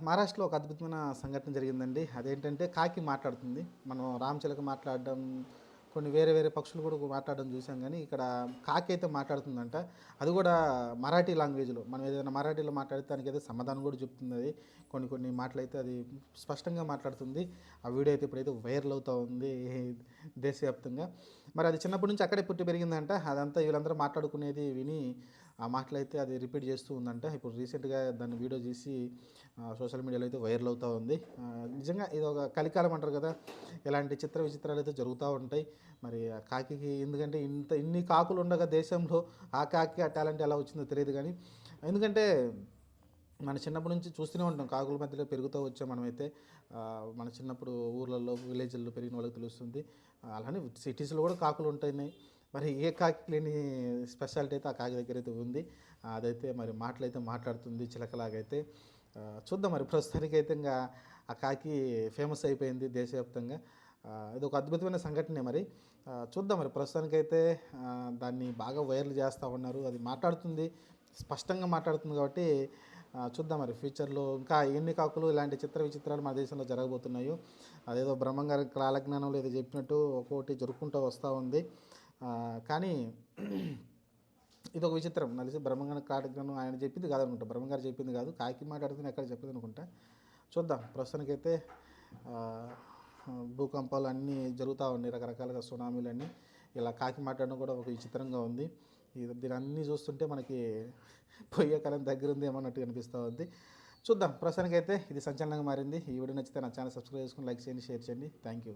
మహారాష్ట్రలో ఒక అద్భుతమైన సంఘటన జరిగిందండి. అదేంటంటే కాకి మాట్లాడుతుంది. మనం రామచిలక మాట్లాడడం, కొన్ని వేరే వేరే పక్షులు కూడా మాట్లాడడం చూసాం కానీ ఇక్కడ కాకి అయితే మాట్లాడుతుందంట. అది కూడా మరాఠీ లాంగ్వేజ్లో. మనం ఏదైనా మరాఠీలో మాట్లాడితే దానికి అయితే సమాధానం కూడా చెప్తుంది అది. కొన్ని కొన్ని మాటలైతే అది స్పష్టంగా మాట్లాడుతుంది. ఆ వీడియో అయితే ఇప్పుడైతే వైరల్ అవుతూ ఉంది దేశవ్యాప్తంగా. మరి అది చిన్నప్పటి నుంచి అక్కడే పుట్టి పెరిగిందంట. అదంతా వీళ్ళందరూ మాట్లాడుకునేది విని ఆ మాటలైతే అది రిపీట్ చేస్తూ ఉందంట. ఇప్పుడు రీసెంట్గా దాన్ని వీడియో చేసి సోషల్ మీడియాలో అయితే వైరల్ అవుతూ ఉంది. నిజంగా ఇది ఒక కలికాలం అంటారు కదా, ఇలాంటి చిత్ర విచిత్రాలు అయితే జరుగుతూ ఉంటాయి. మరి ఆ కాకికి ఎందుకంటే ఇన్ని కాకులు ఉండగా దేశంలో ఆ కాకి ఆ టాలెంట్ ఎలా వచ్చిందో తెలియదు కానీ, ఎందుకంటే మన చిన్నప్పటి నుంచి చూస్తూనే ఉంటాం, కాకుల మధ్యలో పెరుగుతూ వచ్చాం మనమైతే. మన చిన్నప్పుడు ఊర్లలో విలేజ్ల్లో పెరిగిన వాళ్ళకి తెలుస్తుంది. అలానే సిటీస్లో కూడా కాకులు ఉంటున్నాయి. మరి ఏ కాకి లేని స్పెషాలిటీ అయితే ఆ కాకి దగ్గర అయితే ఉంది. అదైతే మరి మాటలైతే మాట్లాడుతుంది చిలకలాగైతే. చూద్దాం మరి ప్రస్తుతానికైతే ఇంకా ఆ కాకి ఫేమస్ అయిపోయింది దేశవ్యాప్తంగా. ఇది ఒక అద్భుతమైన సంఘటనే మరి. చూద్దాం మరి ప్రస్తుతానికైతే దాన్ని బాగా వైరల్ చేస్తూ ఉన్నారు. అది మాట్లాడుతుంది, స్పష్టంగా మాట్లాడుతుంది కాబట్టి చూద్దాం మరి ఫ్యూచర్లో ఇంకా ఎన్ని కాకులు ఇలాంటి చిత్ర విచిత్రాలు మన దేశంలో జరగబోతున్నాయో. అదేదో బ్రహ్మంగారి కాలజ్ఞానంలో ఏదో చెప్పినట్టు ఒక్కొక్కటి జరుపుకుంటూ వస్తూ ఉంది. కానీ ఇది ఒక విచిత్రం. తెలిసి బ్రహ్మంగారి కాలజ్ఞానం ఆయన చెప్పింది కాదనుకుంటా, బ్రహ్మంగారు చెప్పింది కాదు, కాకి మాట్లాడుతుంది ఎక్కడ చెప్పదు అనుకుంటా. చూద్దాం ప్రస్తుతానికైతే భూకంపాలు అన్నీ జరుగుతూ ఉన్నాయి, రకరకాలుగా సునామీలన్నీ. ఇలా కాకి మాట్లాడడం కూడా ఒక విచిత్రంగా ఉంది. దీని అన్నీ చూస్తుంటే మనకి పోయే కాలం దగ్గరుంది ఏమన్నట్టు అనిపిస్తూ ఉంది. చూద్దాం ప్రస్తుతానికైతే ఇది సంచలనంగా మారింది. ఈ వీడియో నచ్చితే నా ఛానల్ సబ్స్క్రైబ్ చేసుకుని లైక్ చేయండి, షేర్ చేయండి. Thank you.